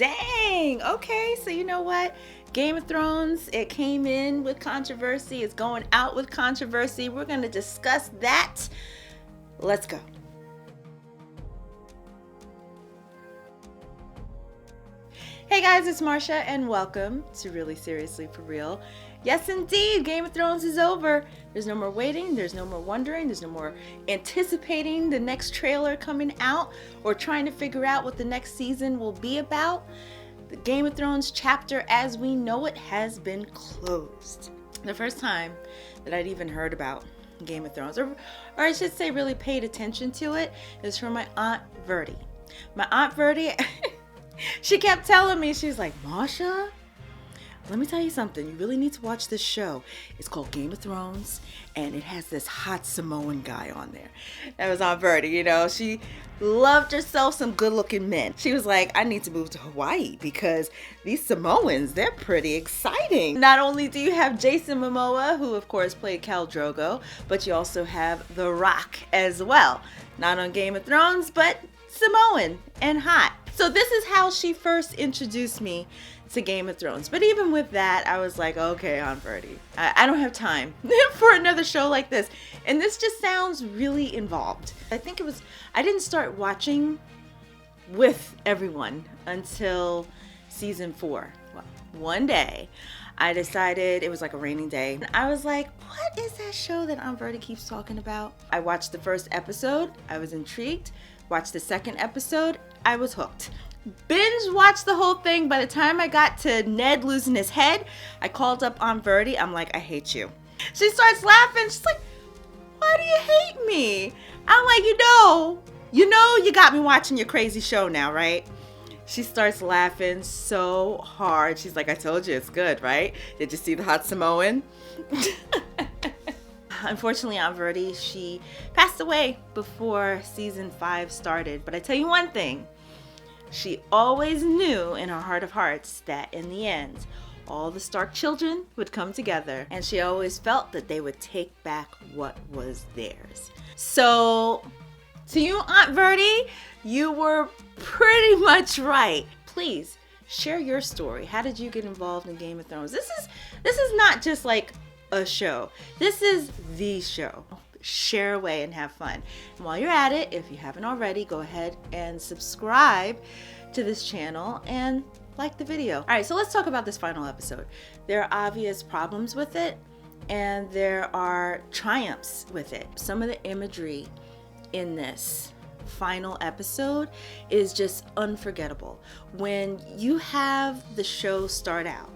Dang. Okay, so you know what? Game of Thrones, it came in with controversy. It's going out with controversy. We're going to discuss that. Let's go. Hey guys, it's Marsha and welcome to Really Seriously For Real. Yes, indeed, Game of Thrones is over. There's no more waiting, there's no more wondering, there's no more anticipating the next trailer coming out or trying to figure out what the next season will be about. The Game of Thrones chapter as we know it has been closed. The first time that I'd even heard about Game of Thrones, or I should say really paid attention to it, is from my Aunt Verdi. My Aunt Verdi, she kept telling me, she's like, Marsha, let me tell you something. You really need to watch this show. It's called Game of Thrones, and it has this hot Samoan guy on there. That was Aunt Verdi, you know. She loved herself some good-looking men. She was like, I need to move to Hawaii because these Samoans, they're pretty exciting. Not only do you have Jason Momoa, who of course played Khal Drogo, but you also have The Rock as well. Not on Game of Thrones, but Samoan and hot. So this is how she first introduced me to Game of Thrones. But even with that, I was like, okay, Aunt Verdi, I don't have time for another show like this. And this just sounds really involved. I didn't start watching with everyone until season 4. Well, one day I decided, it was like a raining day, and I was like, what is that show that Aunt Verdi keeps talking about? I watched the first episode, I was intrigued. Watched the second episode, I was hooked. Binge watched the whole thing. By the time I got to Ned losing his head, I called up Aunt Verdi. I'm like, I hate you. She starts laughing. She's like, why do you hate me? I'm like, you got me watching your crazy show now, right? She starts laughing so hard. She's like, I told you it's good, right? Did you see the hot Samoan? Unfortunately, Aunt Verdi, she passed away before season 5 started. But I tell you one thing, she always knew in her heart of hearts that in the end, all the Stark children would come together. And she always felt that they would take back what was theirs. So, to you, Aunt Verdi, you were pretty much right. Please, share your story. How did you get involved in Game of Thrones? This is not just like a show. This is the show. Share away and have fun. And while you're at it, if you haven't already, go ahead and subscribe to this channel and like the video. All right, so let's talk about this final episode. There are obvious problems with it, and there are triumphs with it. Some of the imagery in this final episode is just unforgettable. When you have the show start out,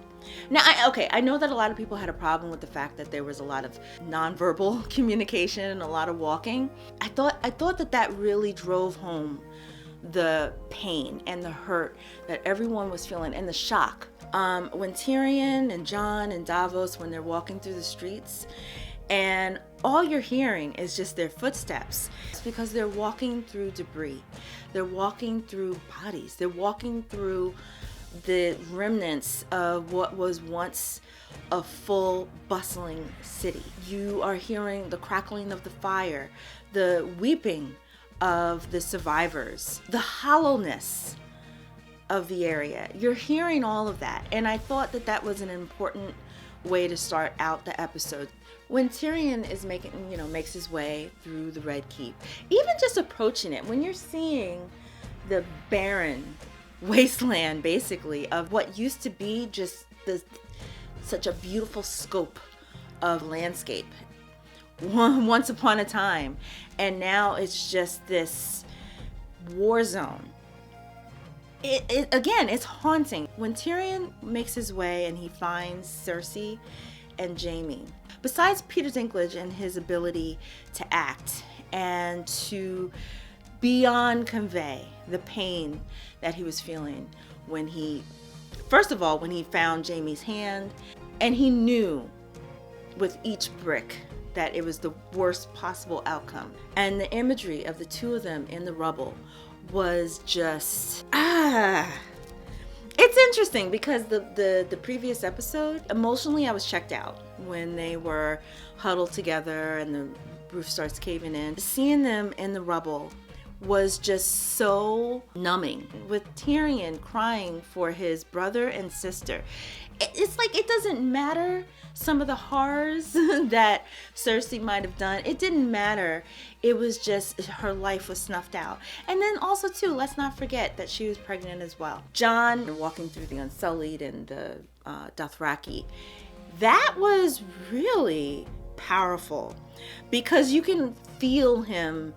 now, I know that a lot of people had a problem with the fact that there was a lot of nonverbal communication and a lot of walking. I thought that really drove home the pain and the hurt that everyone was feeling and the shock. When Tyrion and Jon and Davos, when they're walking through the streets and all you're hearing is just their footsteps. It's because they're walking through debris. They're walking through bodies. They're walking through the remnants of what was once a full bustling city. You are hearing the crackling of the fire, the weeping of the survivors, the hollowness of the area. You're hearing all of that, and I thought that was an important way to start out the episode. When Tyrion is makes his way through the Red Keep, even just approaching it, when you're seeing the barren wasteland basically of what used to be just such a beautiful scope of landscape once upon a time, and now it's just this war zone. It's haunting. When Tyrion makes his way and he finds Cersei and Jaime, besides Peter Dinklage and his ability to act and to beyond convey the pain that he was feeling when he found Jaime's hand, and he knew with each brick that it was the worst possible outcome. And the imagery of the two of them in the rubble was just, it's interesting because the previous episode, emotionally I was checked out when they were huddled together and the roof starts caving in. Seeing them in the rubble was just so numbing. With Tyrion crying for his brother and sister, it's like it doesn't matter some of the horrors that Cersei might have done. It didn't matter. It was just her life was snuffed out. And then also too, let's not forget that she was pregnant as well. Jon walking through the Unsullied and the Dothraki, that was really powerful because you can feel him.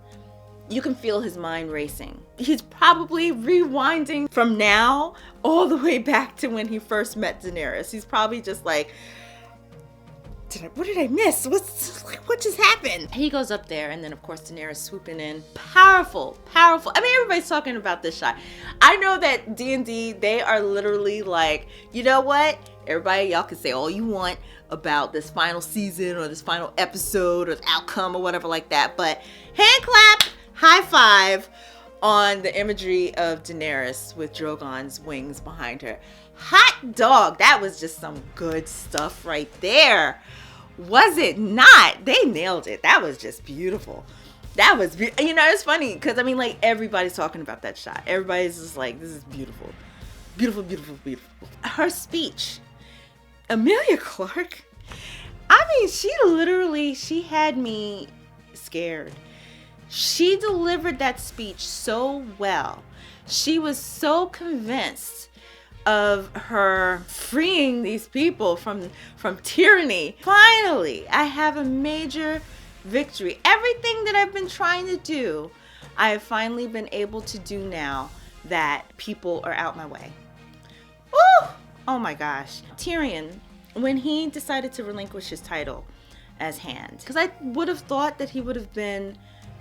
You can feel his mind racing. He's probably rewinding from now all the way back to when he first met Daenerys. He's probably just like, what did I miss? What just happened? He goes up there, and then of course Daenerys swooping in. Powerful. I mean, everybody's talking about this shot. I know that D&D, they are literally like, you know what? Everybody, y'all can say all you want about this final season or this final episode or the outcome or whatever like that, but hand clap, high five on the imagery of Daenerys with Drogon's wings behind her. Hot dog. That was just some good stuff right there. Was it not? They nailed it. That was just beautiful. That was, it's funny because I mean, like, everybody's talking about that shot. Everybody's just like, this is beautiful. Beautiful, beautiful, beautiful. Her speech, Emilia Clarke, I mean, she had me scared. She delivered that speech so well. She was so convinced of her freeing these people from tyranny. Finally, I have a major victory. Everything that I've been trying to do, I have finally been able to do now that people are out my way. Woo! Oh my gosh. Tyrion, when he decided to relinquish his title as Hand, because I would have thought that he would have been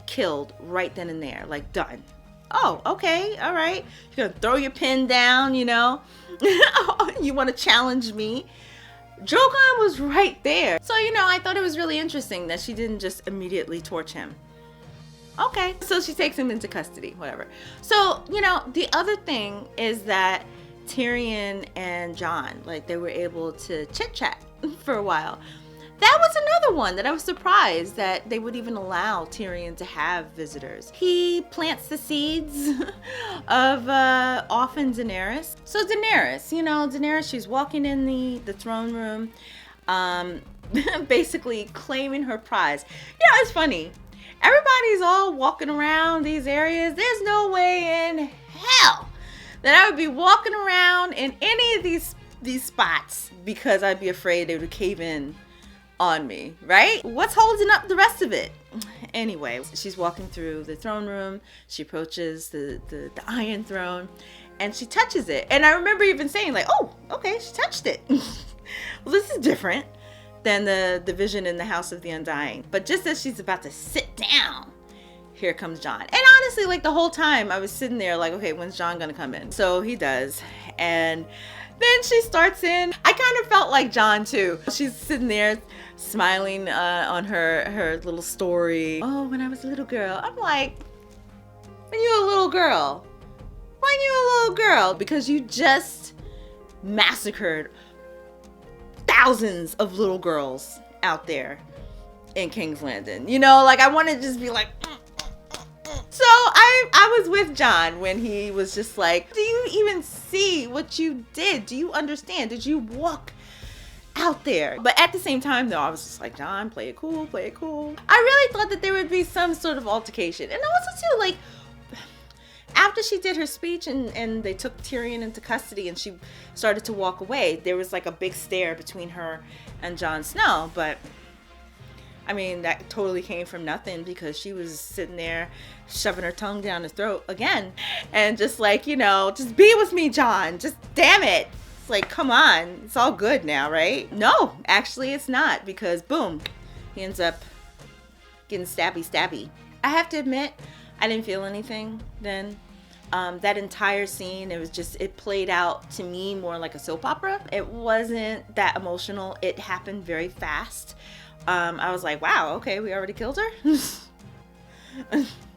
killed right then and there, like done. Oh, okay, all right. You're gonna throw your pen down, you want to challenge me. Drogon was right there. So, I thought it was really interesting that she didn't just immediately torch him. Okay, so she takes him into custody, whatever. So, the other thing is that Tyrion and Jon, like, they were able to chit chat for a while. That was another one that I was surprised that they would even allow Tyrion to have visitors. He plants the seeds of often Daenerys. So Daenerys, she's walking in the throne room, basically claiming her prize. It's funny. Everybody's all walking around these areas. There's no way in hell that I would be walking around in any of these spots because I'd be afraid they would cave in on me, right? What's holding up the rest of it? Anyway, she's walking through the throne room. She approaches the Iron Throne and she touches it. And I remember even saying like, oh, okay, she touched it. Well, this is different than the vision in the House of the Undying. But just as she's about to sit down, here comes Jon. And honestly, like the whole time I was sitting there like, okay, when's Jon gonna come in? So he does. And then she starts in. I kind of felt like Jon too. She's sitting there smiling on her little story. Oh, when I was a little girl. I'm like, when you were a little girl? When you were a little girl? Because you just massacred thousands of little girls out there in King's Landing. Like I want to just be like, So I was with Jon when he was just like, do you even see what you did? Do you understand? Did you walk out there? But at the same time though, I was just like, Jon, play it cool, play it cool. I really thought that there would be some sort of altercation. And also too, like, after she did her speech and they took Tyrion into custody and she started to walk away, there was like a big stare between her and Jon Snow. But I mean, that totally came from nothing because she was sitting there shoving her tongue down his throat again. And just like, just be with me, Jon. Just damn it. It's like, come on. It's all good now, right? No, actually it's not because boom, he ends up getting stabby. I have to admit, I didn't feel anything then. That entire scene, it played out to me more like a soap opera. It wasn't that emotional. It happened very fast. I was like, wow, okay, we already killed her?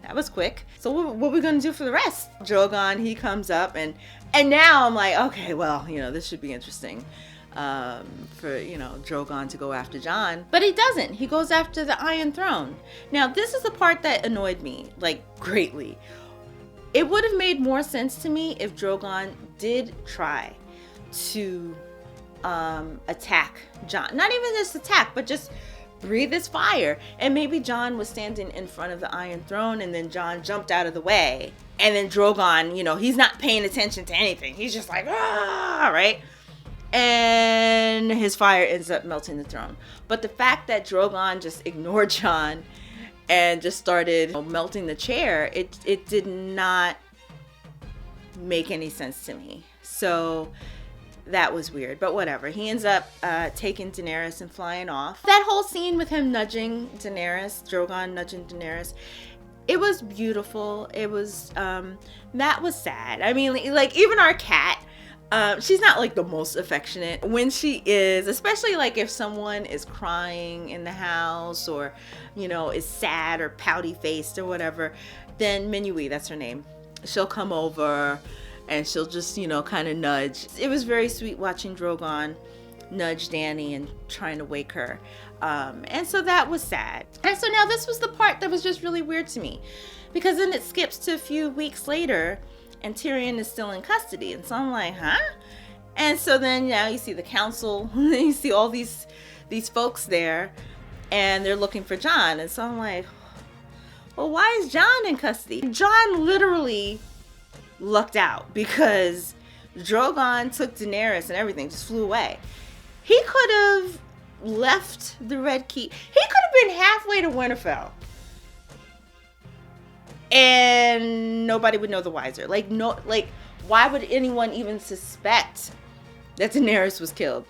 That was quick. So what are we going to do for the rest? Drogon, he comes up and now I'm like, okay, well, this should be interesting. for, Drogon to go after Jon. But he doesn't. He goes after the Iron Throne. Now, this is the part that annoyed me, greatly. It would have made more sense to me if Drogon did try to attack Jon. Not even just attack, but just breathe his fire. And maybe Jon was standing in front of the Iron Throne, and then Jon jumped out of the way. And then Drogon, he's not paying attention to anything. He's just like, right? And his fire ends up melting the throne. But the fact that Drogon just ignored Jon and just started melting the chair, it did not make any sense to me. So that was weird, but whatever. He ends up taking Daenerys and flying off. That whole scene with him nudging Daenerys, Drogon nudging Daenerys, it was beautiful. It was, that was sad. I mean, even our cat, she's not the most affectionate when she is, especially if someone is crying in the house or, is sad or pouty faced or whatever, then Minui, that's her name, she'll come over and she'll just, kind of nudge. It was very sweet watching Drogon nudge Dany and trying to wake her. And so that was sad. And so now this was the part that was just really weird to me, because then it skips to a few weeks later and Tyrion is still in custody. And so I'm like, huh? And so then now you see the council, you see all these folks there, and they're looking for Jon. And so I'm like, well, why is Jon in custody? Jon literally lucked out because Drogon took Daenerys and everything, just flew away. He could have left the Red Keep. He could have been halfway to Winterfell and nobody would know the wiser. Why would anyone even suspect that Daenerys was killed?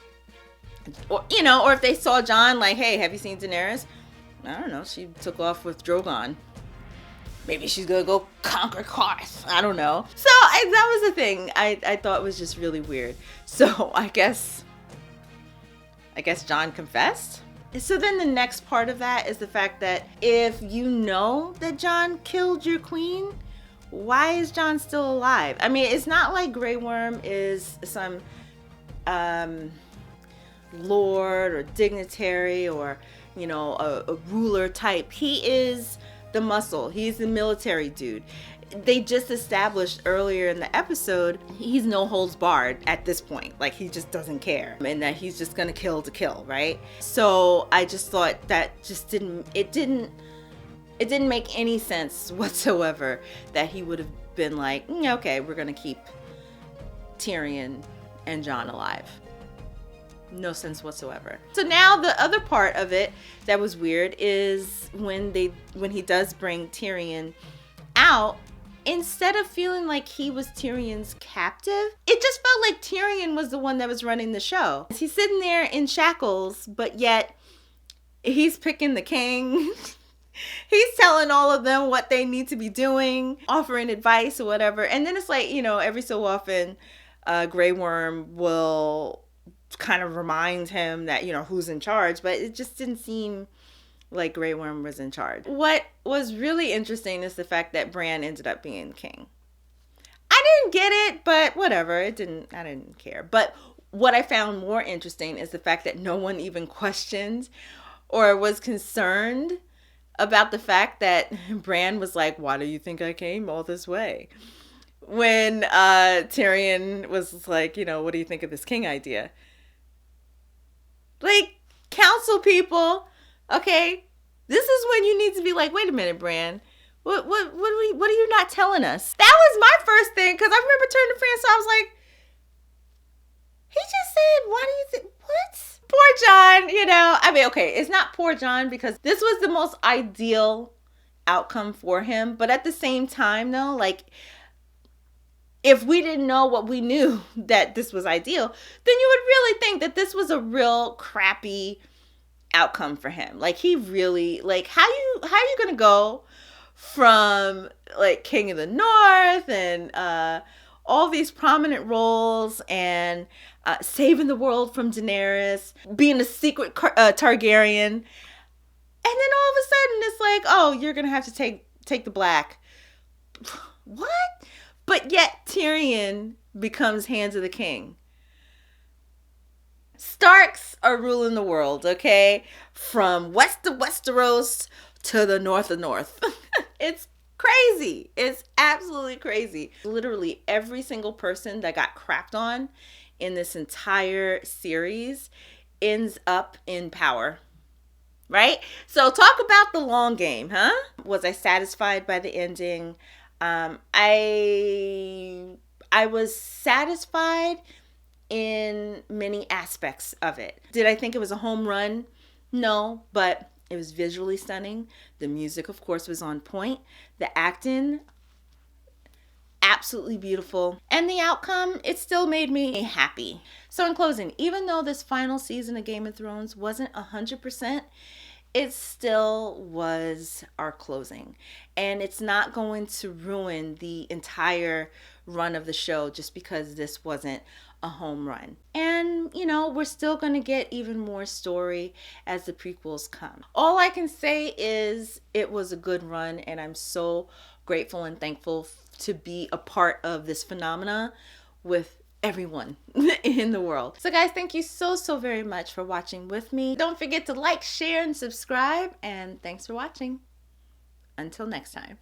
Or if they saw Jon, hey, have you seen Daenerys? I don't know, she took off with Drogon. Maybe she's gonna go conquer Tarth. I don't know. So that was the thing I thought was just really weird. So I guess Jon confessed. So then the next part of that is the fact that if you know that Jon killed your queen, why is Jon still alive? I mean, it's not like Grey Worm is some lord or dignitary or, a ruler type. He is the muscle. He's the military dude. They just established earlier in the episode, he's no holds barred at this point. He just doesn't care, and that he's just gonna kill to kill, right? So I just thought that just didn't make any sense whatsoever that he would have been like, okay, we're gonna keep Tyrion and Jon alive. No sense whatsoever. So now the other part of it that was weird is when he does bring Tyrion out, instead of feeling like he was Tyrion's captive, it just felt like Tyrion was the one that was running the show. He's sitting there in shackles, but yet he's picking the king. He's telling all of them what they need to be doing, offering advice or whatever. And then it's every so often, Grey Worm will kind of remind him that, who's in charge, but it just didn't seem like Grey Worm was in charge. What was really interesting is the fact that Bran ended up being king. I didn't get it, but whatever. I didn't care. But what I found more interesting is the fact that no one even questioned or was concerned about the fact that Bran was like, why do you think I came all this way? When Tyrion was like, what do you think of this king idea? Council people, okay, this is when you need to be like, wait a minute, Bran, what are you not telling us? That was my first thing, because I remember turning to Fran, so I was like, he just said, why do you think, what? Poor Jon, I mean, okay, it's not poor Jon, because this was the most ideal outcome for him, but at the same time, though, if we didn't know what we knew that this was ideal, then you would really think that this was a real crappy outcome for him. He really, how are you gonna go from King of the North and all these prominent roles and saving the world from Daenerys, being a secret Targaryen, and then all of a sudden it's oh, you're gonna have to take the black. What? But yet Tyrion becomes Hands of the King. Starks are ruling the world, okay? From west of Westeros to the north of North. It's crazy. It's absolutely crazy. Literally every single person that got crapped on in this entire series ends up in power. Right? So talk about the long game, huh? Was I satisfied by the ending? I was satisfied in many aspects of it. Did I think it was a home run? No, but it was visually stunning. The music, of course, was on point. The acting, absolutely beautiful. And the outcome, it still made me happy. So in closing, even though this final season of Game of Thrones wasn't 100%, it still was our closing. And it's not going to ruin the entire run of the show just because this wasn't a home run. And, you know, we're still going to get even more story as the prequels come. All I can say is it was a good run, and I'm so grateful and thankful to be a part of this phenomena with everyone in the world. So guys, thank you so very much for watching with me. Don't forget to like, share, and subscribe, and thanks for watching. Until next time.